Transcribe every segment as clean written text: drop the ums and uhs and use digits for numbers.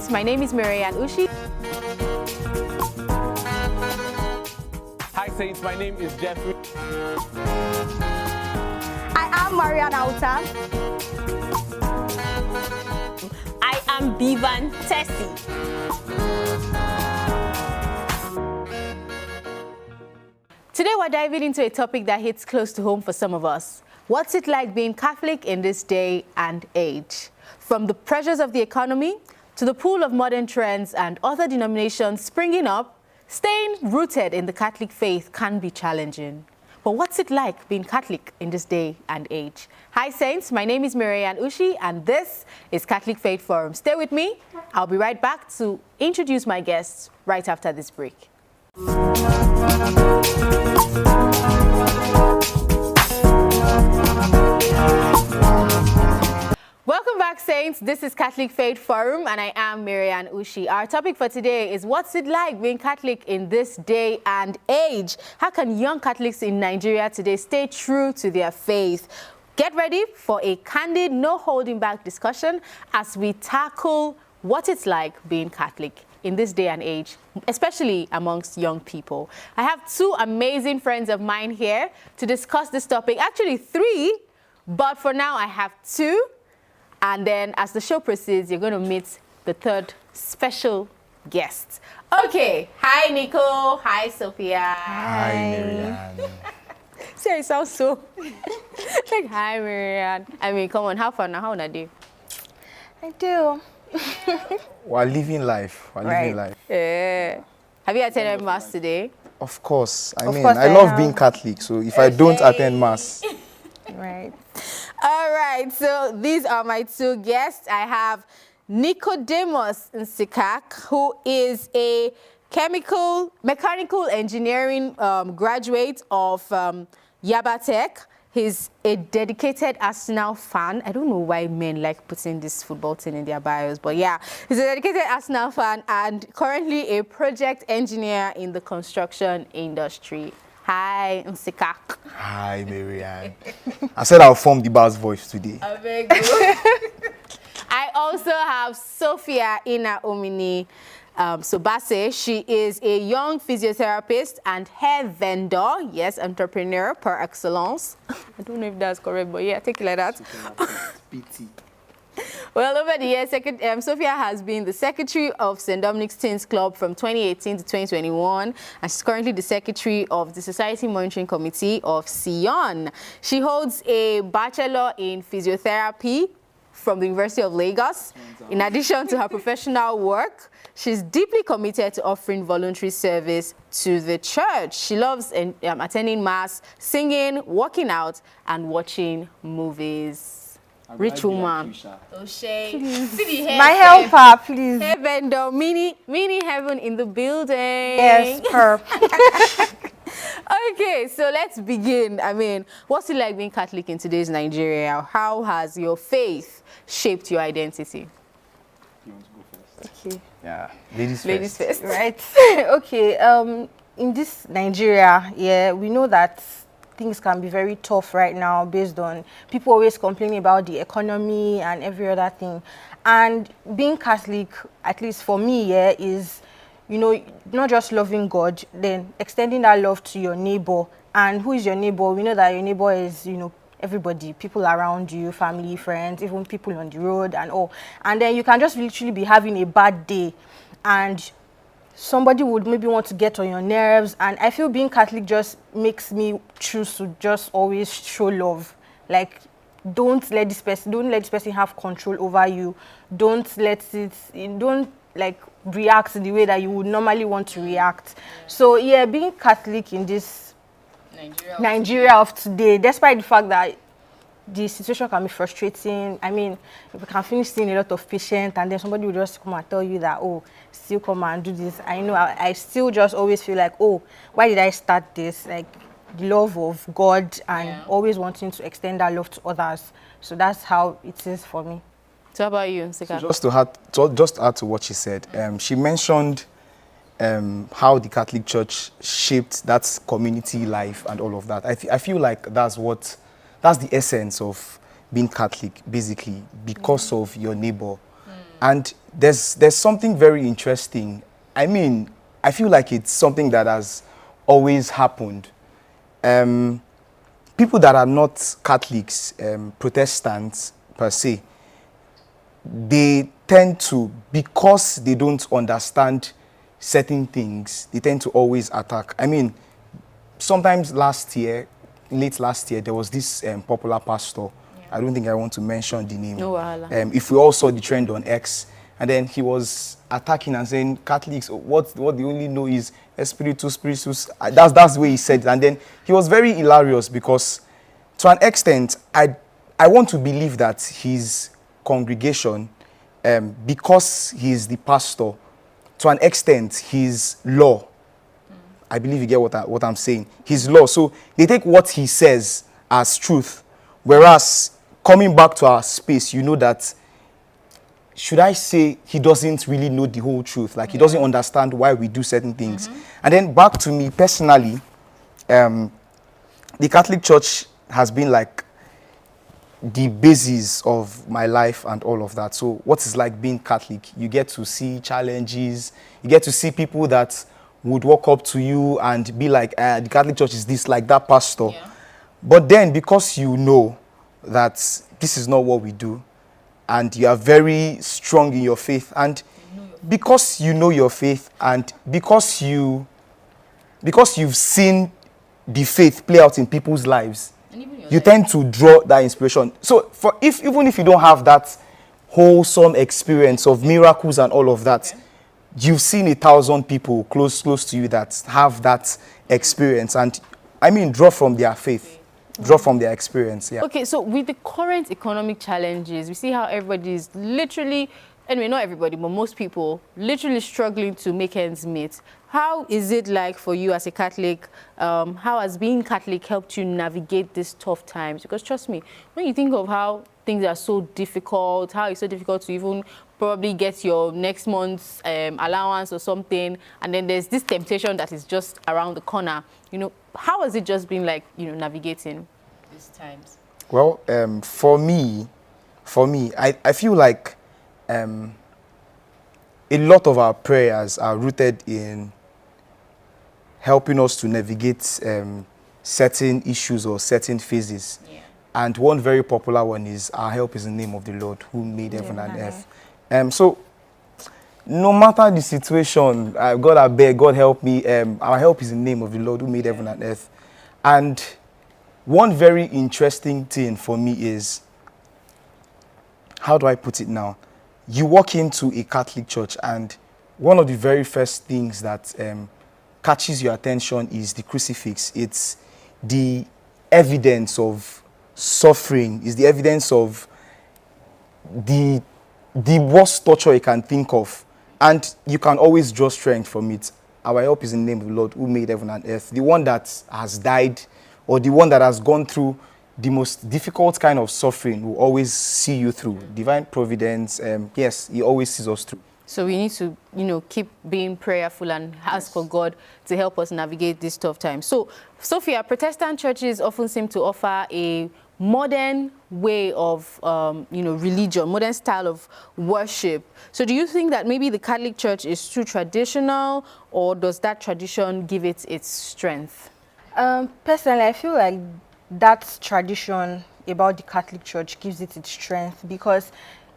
Saints. My name is Ushi. Hi Saints, my name is Jeffrey. I am Marian Auta. I am Bivan Tessie. Today we're diving into a topic that hits close to home for some of us. What's it like being Catholic in this day and age? From the pressures of the economy to the pool of modern trends and other denominations springing up, staying rooted in the Catholic faith can be challenging. But what's it like being Catholic in this day and age? Hi Saints, my name is Ushi and this is Catholic Faith Forum. Stay with me. I'll be right back to introduce my guests right after this break. Welcome back, Saints. This is Catholic Faith Forum, and I am Ushi. Our topic for today is what's it like being Catholic in this day and age? How can young Catholics in Nigeria today stay true to their faith? Get ready for a candid, no holding back discussion as we tackle what it's like being Catholic in this day and age, especially amongst young people. I have two amazing friends of mine here to discuss this topic. Actually, three, but for now I have two. And then as the show proceeds, you're going to meet the third special guest. Okay. Hi, Nico. Hi, Sophia. Hi, Marianne. See, it sounds so like, hi, Marianne. I mean, come on, how fun now? How old are you? I do. We're living life. We're living life. Yeah. Have you attended Mass today? Of course. I I love being Catholic. So if I don't attend Mass. Right. All right, so these are my two guests. I have Nicodemus Nsikak, who is a mechanical engineering graduate of Yaba Tech. He's a dedicated Arsenal fan. I don't know why men like putting this football team in their bios, but yeah, he's a dedicated Arsenal fan and currently a project engineer in the construction industry. Hi, Nsikak. Hi, Marianne. I said I'll form the bass voice today. I also have Sophia Ina-Omini Sobase. She is a young physiotherapist and hair vendor. Yes, entrepreneur par excellence. I don't know if that's correct, but yeah, take it like that. Well, over the years, Sophia has been the secretary of St. Dominic's Teens Club from 2018 to 2021, and she's currently the secretary of the Society Monitoring Committee of Sion. She holds a bachelor in physiotherapy from the University of Lagos. In addition to her professional work, she's deeply committed to offering voluntary service to the church. She loves attending Mass, singing, working out, and watching movies. Rich woman. My helper, please. Heaven, mini heaven in the building. Yes, her. Okay, so let's begin. I mean, what's it like being Catholic in today's Nigeria? How has your faith shaped your identity? You want to go first? Okay. Yeah, ladies first. Right. Okay. In this Nigeria, yeah, we know that things can be very tough right now based on people always complaining about the economy and every other thing. And being Catholic, at least for me, yeah, is, you know, not just loving God, then extending that love to your neighbor. And who is your neighbor? We know that your neighbor is, you know, everybody, people around you, family, friends, even people on the road and all. And then you can just literally be having a bad day and somebody would maybe want to get on your nerves, and I feel being Catholic just makes me choose to just always show love. Like, don't let this person have control over you. Don't like react in the way that you would normally want to react. So yeah, being Catholic in this Nigeria of today, despite the fact that the situation can be frustrating. I mean, we can finish seeing a lot of patients and then somebody will just come and tell you that, oh, still come and do this. I know I still just always feel like, oh, why did I start this? Like, the love of God and always wanting to extend that love to others. So that's how it is for me. So how about you, Nsikak? So just to add to what she said, she mentioned how the Catholic Church shaped that community life and all of that. I feel like that's the essence of being Catholic, basically, because of your neighbor. And there's something very interesting. I mean, I feel like it's something that has always happened. People that are not Catholics, Protestants per se, they tend to, because they don't understand certain things, they tend to always attack. I mean, sometimes late last year, there was this popular pastor. I don't think I want to mention the name. No wahala. If we all saw the trend on X, and then he was attacking and saying Catholics, what they only know is Espiritus, Spiritus. That's the way he said it. And then he was very hilarious because, to an extent, I want to believe that his congregation, because he's the pastor, to an extent, his law. I believe you get what I'm saying. His law. So they take what he says as truth, whereas coming back to our space, you know that, should I say, he doesn't really know the whole truth. Like, he doesn't understand why we do certain things. And then back to me personally, the Catholic Church has been like the basis of my life and all of that. So what is like being Catholic? You get to see challenges. You get to see people that would walk up to you and be like, the Catholic Church is this, like that pastor. Yeah. But then, because you know that this is not what we do, and you are very strong in your faith, and because you know your faith, and because you've seen the faith play out in people's lives, you tend to draw that inspiration. So even if you don't have that wholesome experience of miracles and all of that, you've seen 1,000 people close to you that have that experience, and I mean, draw from their faith. Draw from their experience, yeah. Okay, so with the current economic challenges, we see how everybody is literally, anyway, not everybody, but most people, literally struggling to make ends meet. How is it like for you as a Catholic? How has being Catholic helped you navigate these tough times? Because trust me, when you think of how things are so difficult, how it's so difficult to even probably get your next month's allowance or something, and then there's this temptation that is just around the corner, you know, how has it just been like, you know, navigating these times? Well, for me, I feel like a lot of our prayers are rooted in helping us to navigate certain issues or certain phases. Yeah. And one very popular one is, our help is in the name of the Lord who made heaven and earth. So no matter the situation, God, I beg, God help me, our help is in the name of the Lord who made heaven and earth. And one very interesting thing for me is, how do I put it now? You walk into a Catholic church, and one of the very first things that catches your attention is the crucifix. It's the evidence of suffering, is the evidence of the worst torture you can think of. And you can always draw strength from it. Our help is in the name of the Lord who made heaven and earth. The one that has died, or the one that has gone through the most difficult kind of suffering, will always see you through. Divine providence, yes, he always sees us through. So we need to, you know, keep being prayerful and ask for God to help us navigate these tough times. So, Sophia, Protestant churches often seem to offer a modern way of, you know, religion, modern style of worship. So do you think that maybe the Catholic Church is too traditional, or does that tradition give it its strength? Personally, I feel like that tradition about the Catholic Church gives it its strength, because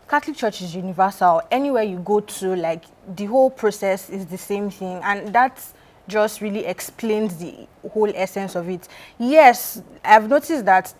Catholic Church is universal. Anywhere you go to, like, the whole process is the same thing, and that just really explains the whole essence of it. Yes, I've noticed that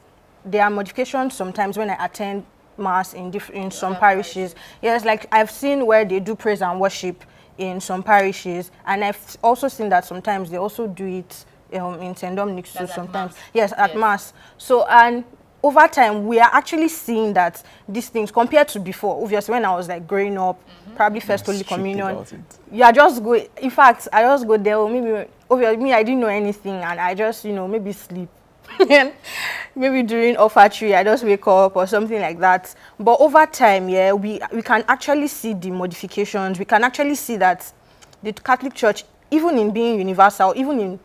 there are modifications sometimes when I attend mass in some parishes. Yes, like I've seen where they do praise and worship in some parishes, and I've also seen that sometimes they also do it in St. Dominic's too sometimes. Yes, at mass. So, and over time, we are actually seeing that these things, compared to before, obviously when I was like growing up, probably First Holy Communion, yeah, just go, in fact, I just go there, or maybe, obviously, me, I didn't know anything, and I just, you know, maybe sleep. Maybe during offertory, I just wake up or something like that. But over time, yeah, we can actually see the modifications. We can actually see that the Catholic Church, even in being universal, even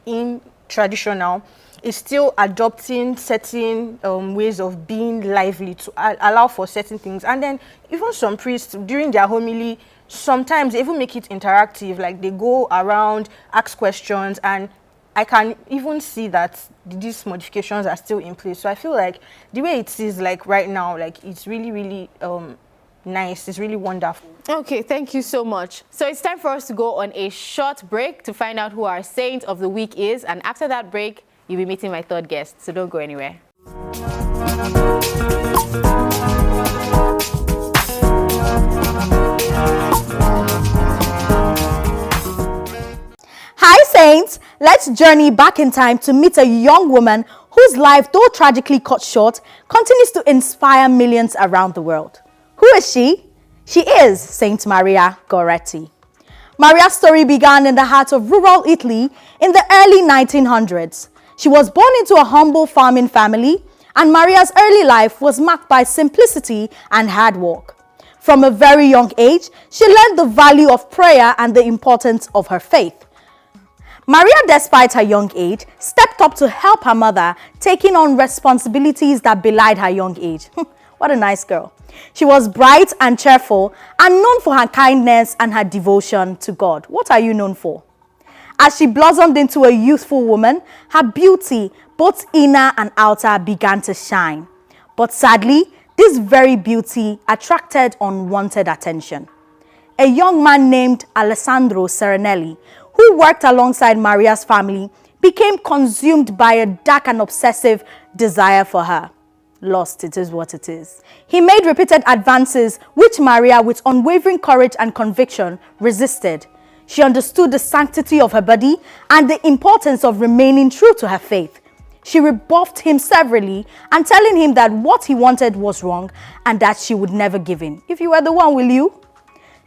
in traditional, is still adopting certain ways of being lively to allow for certain things. And then even some priests during their homily, sometimes they even make it interactive, like they go around, ask questions, and I can even see that these modifications are still in place. So I feel like the way it is like right now, like it's really, really nice. It's really wonderful. Okay, thank you so much. So it's time for us to go on a short break to find out who our saint of the week is. And after that break, you'll be meeting my third guest. So don't go anywhere. Hi Saints, let's journey back in time to meet a young woman whose life, though tragically cut short, continues to inspire millions around the world. Who is she? She is Saint Maria Goretti. Maria's story began in the heart of rural Italy in the early 1900s. She was born into a humble farming family, and Maria's early life was marked by simplicity and hard work. From a very young age, she learned the value of prayer and the importance of her faith. Maria, despite her young age, stepped up to help her mother, taking on responsibilities that belied her young age. What a nice girl. She was bright and cheerful and known for her kindness and her devotion to God. What are you known for? As she blossomed into a youthful woman, her beauty, both inner and outer, began to shine. But sadly, this very beauty attracted unwanted attention. A young man named Alessandro Serenelli, who worked alongside Maria's family, became consumed by a dark and obsessive desire for her. Lost, it is what it is. He made repeated advances which Maria, with unwavering courage and conviction, resisted. She understood the sanctity of her body and the importance of remaining true to her faith. She rebuffed him severally and telling him that what he wanted was wrong and that she would never give in. If you were the one, will you?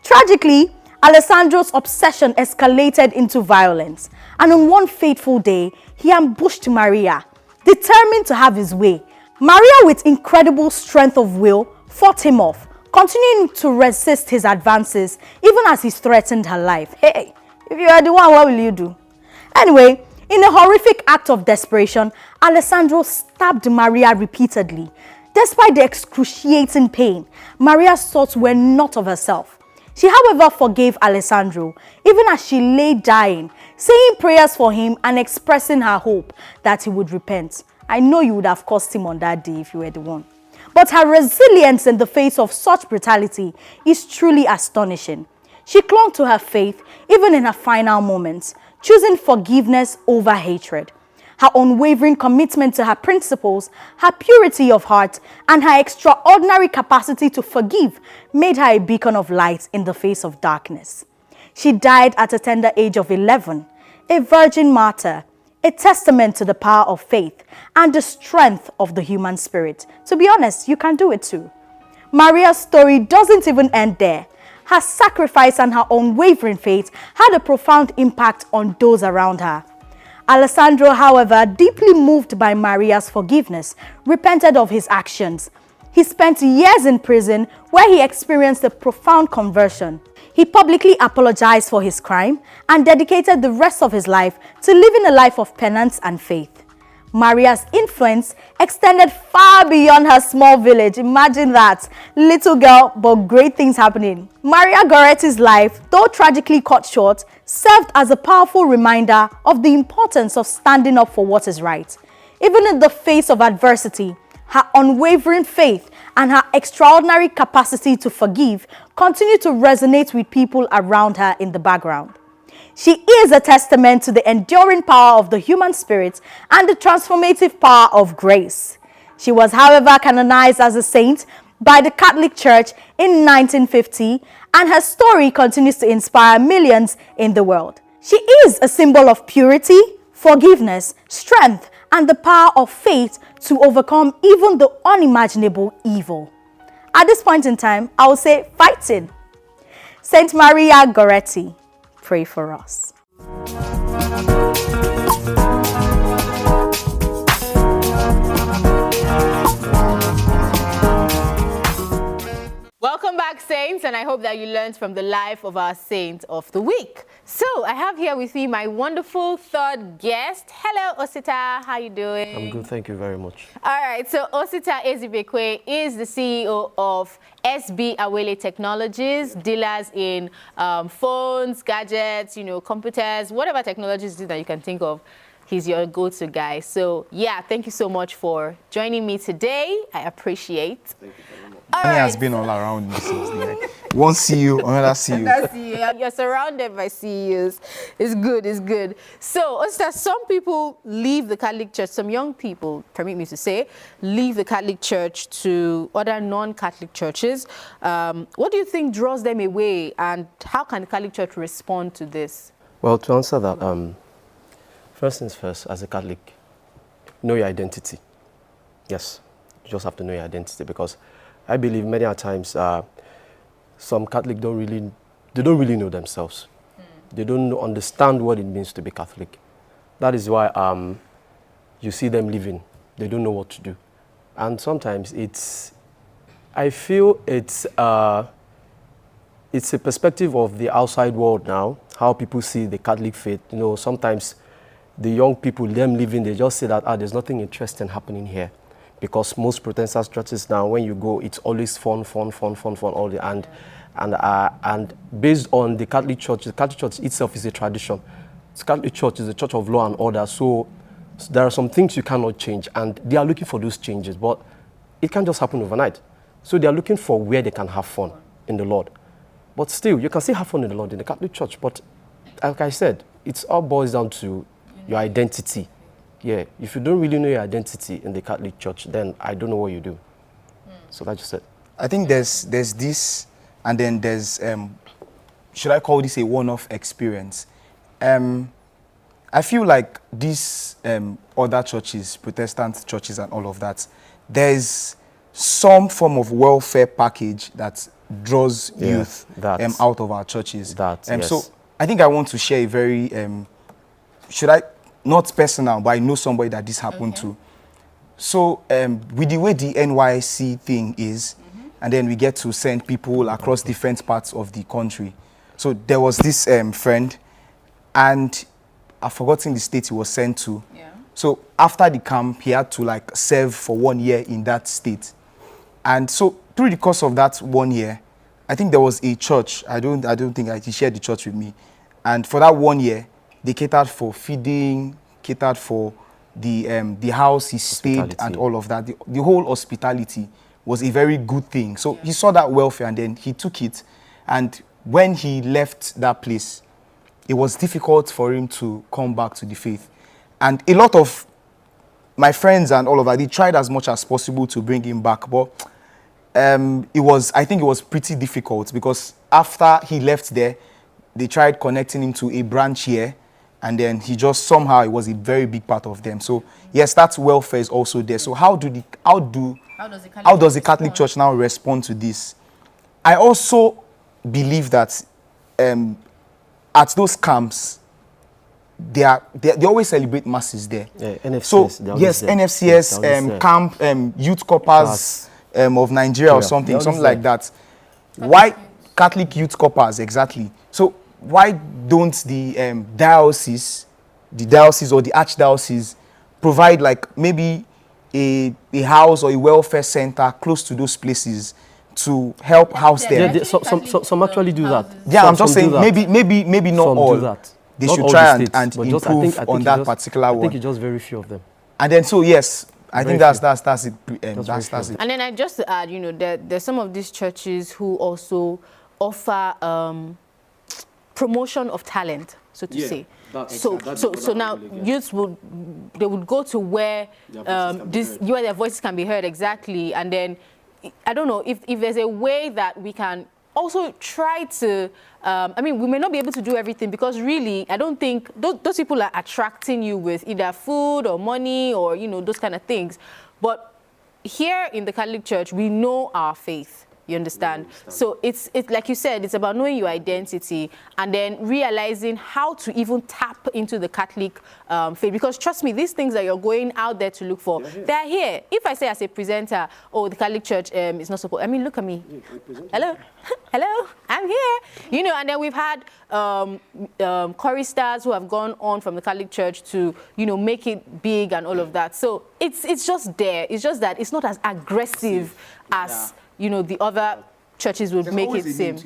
Tragically, Alessandro's obsession escalated into violence, and on one fateful day, he ambushed Maria, determined to have his way. Maria, with incredible strength of will, fought him off, continuing to resist his advances, even as he threatened her life. Hey, if you are the one, what will you do? Anyway, in a horrific act of desperation, Alessandro stabbed Maria repeatedly. Despite the excruciating pain, Maria's thoughts were not of herself. She, however, forgave Alessandro, even as she lay dying, saying prayers for him and expressing her hope that he would repent. I know you would have cursed him on that day if you were the one. But her resilience in the face of such brutality is truly astonishing. She clung to her faith even in her final moments, choosing forgiveness over hatred. Her unwavering commitment to her principles, her purity of heart, and her extraordinary capacity to forgive made her a beacon of light in the face of darkness. She died at a tender age of 11, a virgin martyr, a testament to the power of faith and the strength of the human spirit. To be honest, you can do it too. Maria's story doesn't even end there. Her sacrifice and her unwavering faith had a profound impact on those around her. Alessandro, however, deeply moved by Maria's forgiveness, repented of his actions. He spent years in prison where he experienced a profound conversion. He publicly apologized for his crime and dedicated the rest of his life to living a life of penance and faith. Maria's influence extended far beyond her small village. Imagine that. Little girl, but great things happening. Maria Goretti's life, though tragically cut short, served as a powerful reminder of the importance of standing up for what is right. Even in the face of adversity, her unwavering faith and her extraordinary capacity to forgive continue to resonate with people around her in the background. She is a testament to the enduring power of the human spirit and the transformative power of grace. She was, however, canonized as a saint by the Catholic Church in 1950, and her story continues to inspire millions in the world. She is a symbol of purity, forgiveness, strength, and the power of faith to overcome even the unimaginable evil. At this point in time, I will say fighting. Saint Maria Goretti, pray for us. Welcome back, Saints, and I hope that you learned from the life of our saint of the week. So I have here with me my wonderful third guest. Hello, Osita. How you doing? I'm good, thank you very much. All right, so Osita Ezeibekwe is the CEO of S18E01 Technologies, dealers in phones, gadgets, computers, whatever technologies that you can think of. He's your go-to guy. So yeah, thank you so much for joining me today. I appreciate. Thank you very much. He has been all around me since the one CEO, another CEO. You're surrounded by CEOs. It's good, it's good. So, Osita, some people leave the Catholic Church, some young people, permit me to say, leave the Catholic Church to other non-Catholic churches. What do you think draws them away, and how can the Catholic Church respond to this? Well, to answer that, first things first, as a Catholic, know your identity. Yes, you just have to know your identity, because I believe many times some Catholics don't really know themselves. They don't understand what it means to be Catholic. That is why you see them living. They don't know what to do. And sometimes I feel it's a perspective of the outside world now, how people see the Catholic faith. Sometimes the young people, them living, they just say that, there's nothing interesting happening here. Because most Protestant churches now, when you go, it's always fun, all the and based on the Catholic Church itself is a tradition. The Catholic Church is a church of law and order, so there are some things you cannot change, and they are looking for those changes, but it can't just happen overnight. So they are looking for where they can have fun in the Lord. But still, you can still have fun in the Lord in the Catholic Church, but like I said, it all boils down to your identity. Yeah, if you don't really know your identity in the Catholic Church, then I don't know what you do. So that's just it. I think there's this, and then there's, should I call this a one-off experience? I feel like these other churches, Protestant churches and all of that, there's some form of welfare package that draws youth out of our churches. Yes. So I think I want to share a very, not personal, but I know somebody that this happened to. So with the way the NYC thing is, and then we get to send people across different parts of the country. So there was this friend, and I've forgotten the state he was sent to. Yeah. So after the camp, he had to serve for 1 year in that state. And so through the course of that 1 year, I think there was a church. I don't think he shared the church with me. And for that 1 year, they catered for feeding, catered for the house he stayed and all of that. The whole hospitality was a very good thing. So he saw that welfare and then he took it. And when he left that place, it was difficult for him to come back to the faith. And a lot of my friends and all of that, they tried as much as possible to bring him back. But I think it was pretty difficult, because after he left there, they tried connecting him to a branch here, and then he just somehow, it was a very big part of them. So yes, that welfare is also there. So how does the Catholic Church now respond to this? I also believe that at those camps, they always celebrate masses there. Yeah, NFCS, so yes, NFCS, camp, youth corpers of Nigeria or something like that. Why Catholic youth corpers exactly? So why don't the diocese or the archdiocese provide maybe a house or a welfare center close to those places to help house them? Yeah, some actually do that. Yeah, I'm just saying maybe not all. Do that. They should try and improve on that particular one. I think it's just very few of them. And then so yes, I think that's it. That's it. And then just to add, there's some of these churches who also offer promotion of talent, so to say. So now youths would go to where their voices can be heard exactly, and then I don't know if there's a way that we can also try to, we may not be able to do everything, because really, I don't think those people are attracting you with either food or money or, those kind of things. But here in the Catholic Church, we know our faith. You understand? So it's like you said, it's about knowing your identity and then realizing how to even tap into the Catholic faith. Because trust me, these things that you're going out there to look for, they're here. If I say as a presenter, oh, the Catholic Church is not supposed, I mean, look at me. Hello, hello, I'm here. You know, and then we've had choristers who have gone on from the Catholic Church to, you know, make it big and all of that. So it's just there. It's just that it's not as aggressive as, you know, the other churches would make it seem.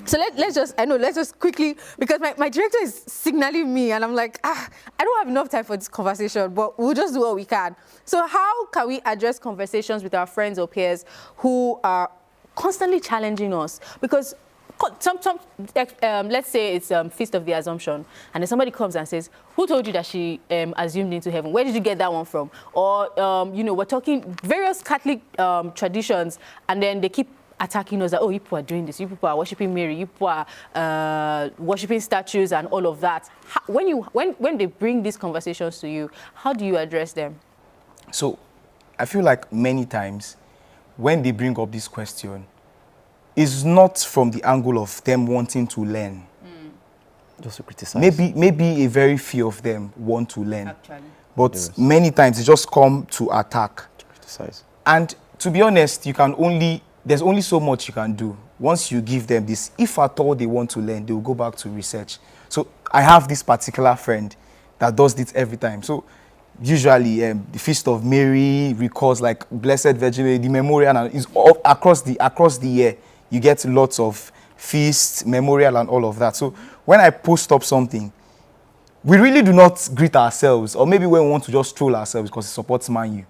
So let's just quickly, because my director is signaling me and I'm like, I don't have enough time for this conversation, but we'll just do what we can. So how can we address conversations with our friends or peers who are constantly challenging us? Because let's say it's Feast of the Assumption, and then somebody comes and says, who told you that she assumed into heaven? Where did you get that one from? Or, you know, we're talking various Catholic traditions, and then they keep attacking us that, oh, you people are doing this, you people are worshiping Mary, you people are worshiping statues and all of that. When they bring these conversations to you, how do you address them? So I feel like many times when they bring up this question, it's not from the angle of them wanting to learn. Just to criticize. Maybe a very few of them want to learn. Actually. But many times they just come to attack. To criticize. And to be honest, there's only so much you can do. Once you give them this, if at all they want to learn, they will go back to research. So I have this particular friend that does this every time. So usually the Feast of Mary recalls like Blessed Virgin Mary, the memorial, and is all across the year. You get lots of feasts, memorial, and all of that. So when I post up something, we really do not greet ourselves, or maybe when we want to just troll ourselves because it supports Man U.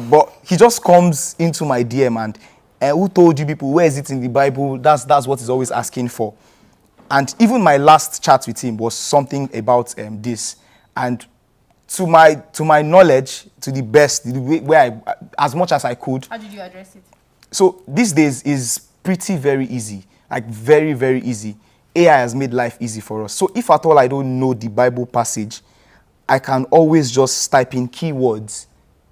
But he just comes into my DM and who told you people, where is it in the Bible? That's what he's always asking for. And even my last chat with him was something about this. And to my knowledge, to the best, as much as I could. How did you address it? So these days is pretty very easy, like very, very easy. AI has made life easy for us. So if at all I don't know the Bible passage, I can always just type in keywords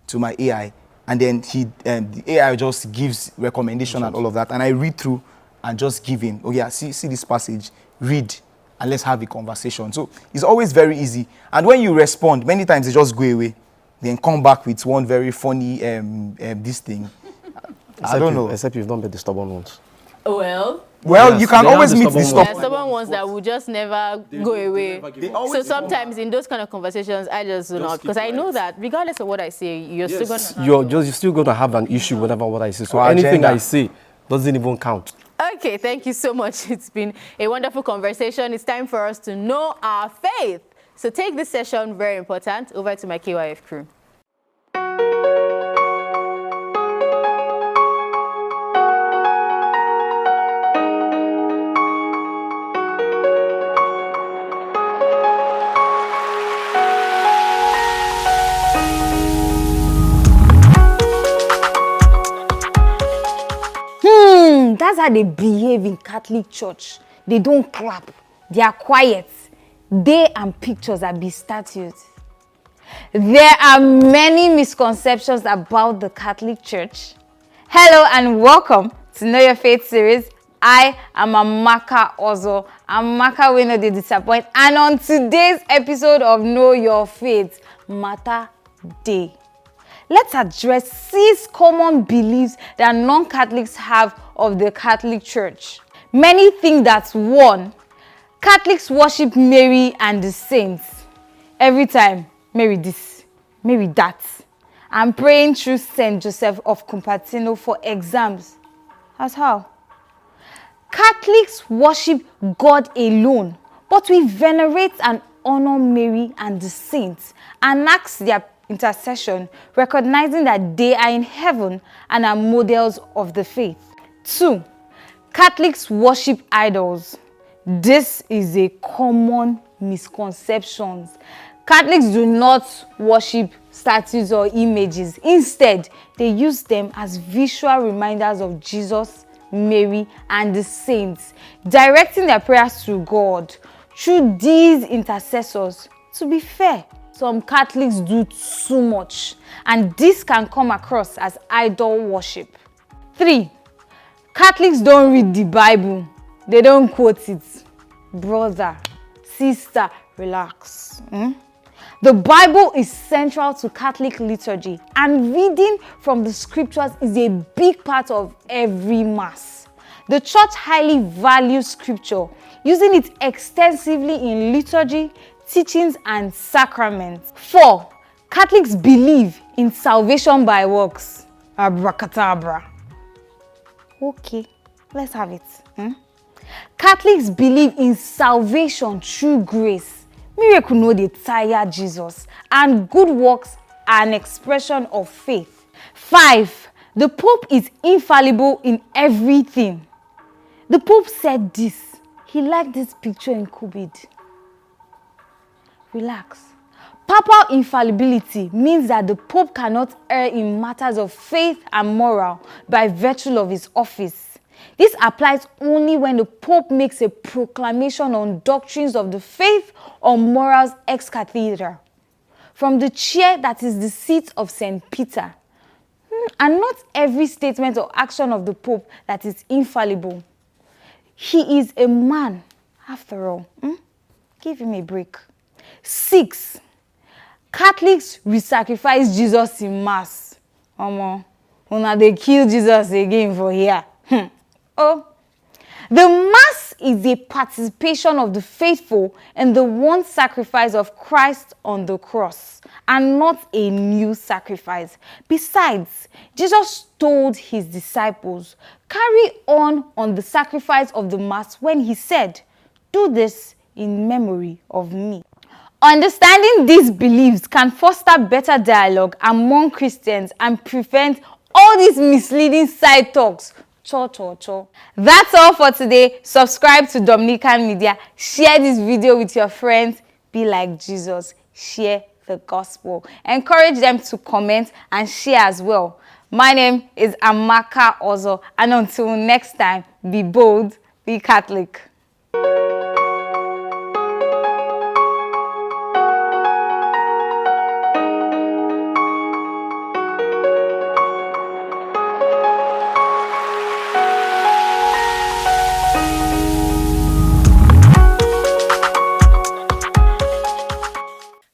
to my AI, and then the AI just gives recommendation and all of that, and I read through and just give him, oh yeah, see this passage, read, and let's have a conversation. So it's always very easy. And when you respond, many times they just go away, then come back with one very funny this thing. I don't know. Except you've not met the stubborn ones. Well, yes, you can always meet the there are stubborn stubborn ones that will just never go away. So sometimes in those kind of conversations, I just do not, because I know that regardless of what I say, you're still going to have an issue whenever what I say. So anything I say doesn't even count. Okay, thank you so much. It's been a wonderful conversation. It's time for us to know our faith. So take this session, very important, over to my KYF crew. That's how they behave in Catholic Church. They don't clap. They are quiet. They and pictures are be statues. There are many misconceptions about the Catholic Church. Hello and welcome to Know Your Faith series. I am Amaka Ozo. Amaka will not disappoint. And on today's episode of Know Your Faith, Matter Day, let's address 6 common beliefs that non-Catholics have of the Catholic Church. Many think that 1, Catholics worship Mary and the saints. Every time, Mary this, Mary that. I'm praying through St. Joseph of Cupertino for exams. As how? Catholics worship God alone, but we venerate and honor Mary and the saints and ask their intercession, recognizing that they are in heaven and are models of the faith. 2, Catholics worship idols. This is a common misconception. Catholics do not worship statues or images. Instead, they use them as visual reminders of Jesus, Mary, and the saints, directing their prayers to God through these intercessors. To be fair, some Catholics do too much, and this can come across as idol worship. 3, Catholics don't read the Bible. They don't quote it. Brother, sister, relax. The Bible is central to Catholic liturgy, and reading from the scriptures is a big part of every Mass. The Church highly values scripture, using it extensively in liturgy, teachings, and sacraments. 4. Catholics believe in salvation by works. Abracadabra. Okay, let's have it. Catholics believe in salvation through grace. Miracle no dey tire Jesus, and good works are an expression of faith. 5. The Pope is infallible in everything. The Pope said this. He liked this picture in COVID. Relax. Papal infallibility means that the Pope cannot err in matters of faith and moral by virtue of his office. This applies only when the Pope makes a proclamation on doctrines of the faith or morals ex cathedra, from the chair that is the seat of St. Peter. And not every statement or action of the Pope that is infallible. He is a man, after all. Give him a break. 6. Catholics re-sacrifice Jesus in Mass. Una they kill Jesus again for here. Oh. The Mass is a participation of the faithful in the one sacrifice of Christ on the cross, and not a new sacrifice. Besides, Jesus told his disciples, carry on the sacrifice of the Mass when he said, do this in memory of me. Understanding these beliefs can foster better dialogue among Christians and prevent all these misleading side talks. That's all for today. Subscribe to Dominican Media. Share this video with your friends. Be like Jesus. Share the gospel. Encourage them to comment and share as well. My name is Amaka Ozo, and until next time, be bold, be Catholic.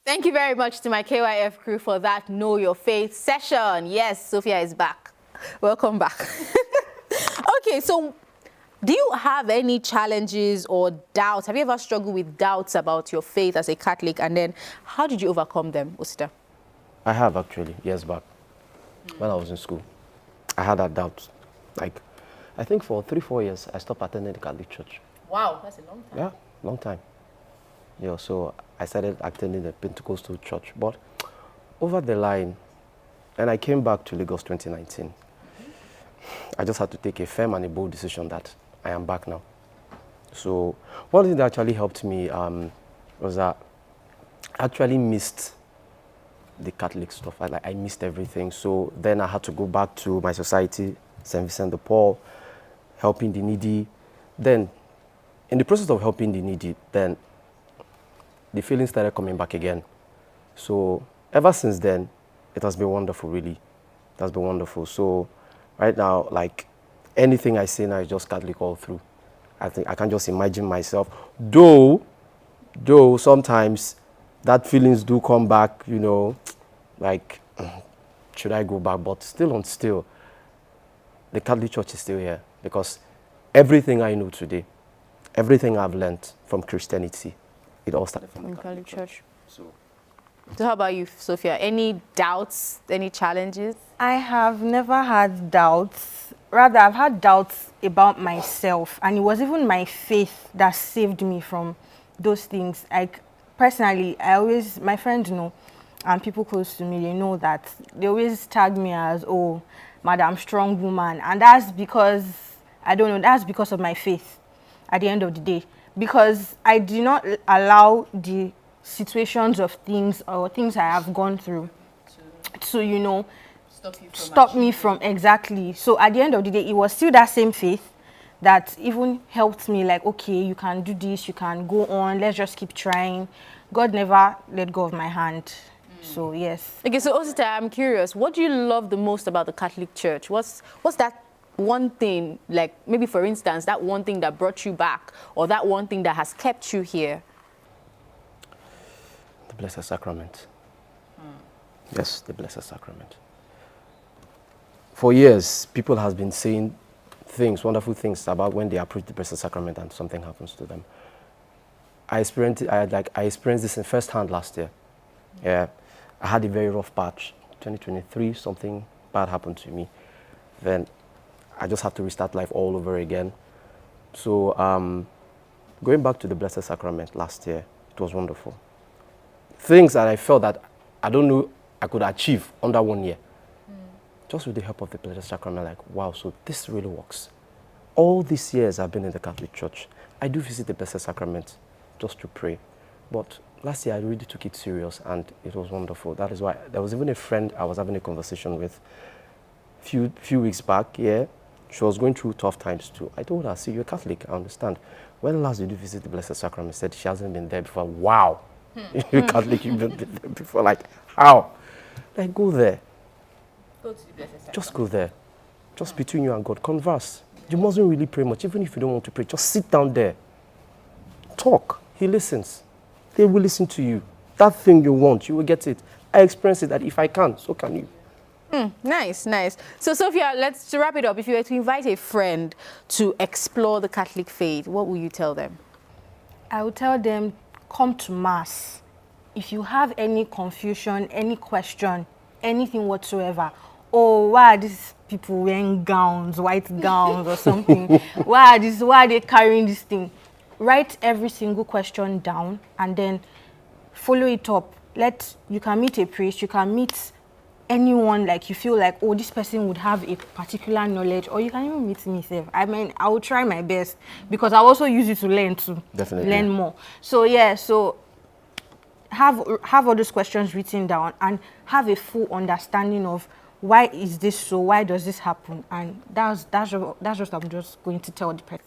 Thank you very much to my KYF crew for that Know Your Faith session. Yes, Sophia is back. Welcome back. Okay, so do you have any challenges or doubts? Have you ever struggled with doubts about your faith as a Catholic? And then how did you overcome them, Osita? I have actually, years back, when I was in school. I had that doubt. Like, I think for 3-4 years, I stopped attending the Catholic church. Wow, that's a long time. Yeah, long time. Yeah, so I started attending the Pentecostal church. But over the line, and I came back to Lagos 2019, I just had to take a firm and a bold decision that I am back now. So one thing that actually helped me was that I actually missed the Catholic stuff. I missed everything. So then I had to go back to my society, St. Vincent de Paul, helping the needy. Then, in the process of helping the needy, then the feelings started coming back again. So ever since then, it has been wonderful, really. It has been wonderful. So right now, like, anything I say now is just Catholic all through. I think I can just imagine myself. Though sometimes that feelings do come back, you know, like, should I go back? But still, the Catholic Church is still here, because everything I know today, everything I've learned from Christianity, it all started from the Catholic Church. So how about you, Sophia? Any doubts, any challenges? I have never had doubts. Rather, I've had doubts about myself, and it was even my faith that saved me from those things. Like, personally, my friends know, and people close to me, they know that they always tag me as, oh, Madam Strong Woman. And that's because, I don't know, that's because of my faith at the end of the day. Because I do not allow the situations of things or things I have gone through to you know, stop me from exactly. So at the end of the day, it was still that same faith that even helped me, like, okay, you can do this, you can go on, let's just keep trying. God never let go of my hand. So yes. Okay, so Osita, I'm curious, what do you love the most about the Catholic Church? What's that one thing, like maybe for instance, that one thing that brought you back, or that one thing that has kept you here? The Blessed Sacrament. Yes, the Blessed Sacrament. For years, people have been saying things, wonderful things about when they approach the Blessed Sacrament and something happens to them. I experienced this in first hand last year. Yeah, I had a very rough patch. 2023, something bad happened to me. Then I just had to restart life all over again. So going back to the Blessed Sacrament last year, it was wonderful. Things that I felt that I don't know I could achieve under 1 year. Just with the help of the Blessed Sacrament, like, wow, so this really works. All these years I've been in the Catholic Church, I do visit the Blessed Sacrament just to pray. But last year I really took it serious and it was wonderful. That is why there was even a friend I was having a conversation with few weeks back, yeah. She was going through tough times too. I told her, see, you're Catholic, I understand. When last did you visit the Blessed Sacrament? She said she hasn't been there before. Wow. You're Catholic, you've been there before. Like, how? Like, go there. Go to the Blessed Sacrament. Just go there. Just between you and God. Converse. You mustn't really pray much. Even if you don't want to pray, just sit down there. Talk. He listens. They will listen to you. That thing you want, you will get it. I experienced it that if I can, so can you. Nice, nice. So, Sophia, to wrap it up. If you were to invite a friend to explore the Catholic faith, what would you tell them? I would tell them, come to Mass. If you have any confusion, any question, anything whatsoever, oh, why are these people wearing gowns, white gowns or something? Why are they carrying this thing? Write every single question down and then follow it up. You can meet a priest, you can meet anyone like you feel like, oh, this person would have a particular knowledge, or you can even meet me self. I mean, I will try my best because I also use it to learn too. Definitely. Learn more. So yeah, so have all those questions written down and have a full understanding of why is this so, why does this happen, and that's what I'm just going to tell the person.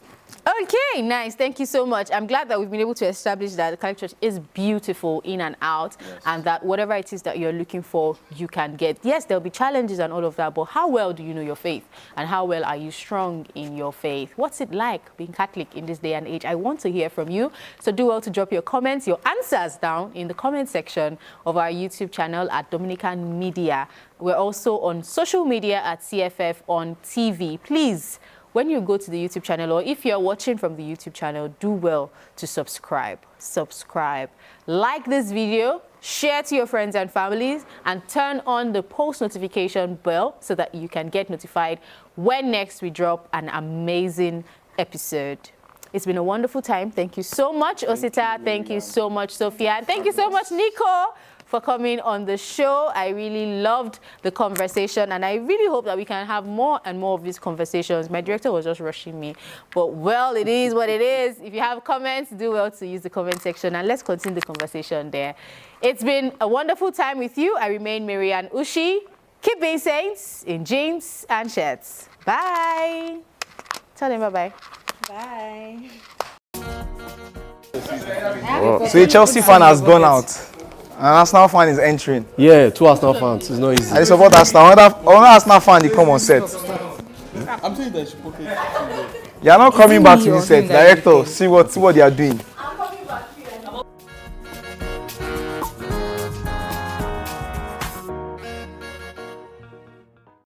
Okay, nice. Thank you so much. I'm glad that we've been able to establish that the Catholic Church is beautiful in and out, and that whatever it is that you're looking for, you can get. Yes, there'll be challenges and all of that, but how well do you know your faith? And how well are you strong in your faith? What's it like being Catholic in this day and age? I want to hear from you. So do well to drop your comments, your answers down in the comment section of our YouTube channel at Dominican Media. We're also on social media at CFF on TV. Please, when you go to the YouTube channel, or if you're watching from the YouTube channel, do well to subscribe. Like this video, share to your friends and families, and turn on the post notification bell so that you can get notified when next we drop an amazing episode. It's been a wonderful time. Thank you so much, Osita. Thank you so much, Sophia. And thank you so much, Nico, for coming on the show. I really loved the conversation, and I really hope that we can have more and more of these conversations. My director was just rushing me, but well, it is what it is. If you have comments, do well to use the comment section, and let's continue the conversation there. It's been a wonderful time with you. I remain Marianne Ushi. Keep being saints in jeans and shirts. Bye. Tell them bye-bye. Bye. So a Chelsea fan has gone out. An Arsenal fan is entering. Yeah, 2 Arsenal fans. It's not easy. I support Arsenal. Another Arsenal fan, they come on set. I'm saying that she pocket. You are not coming back to the set. Director, see what they are doing.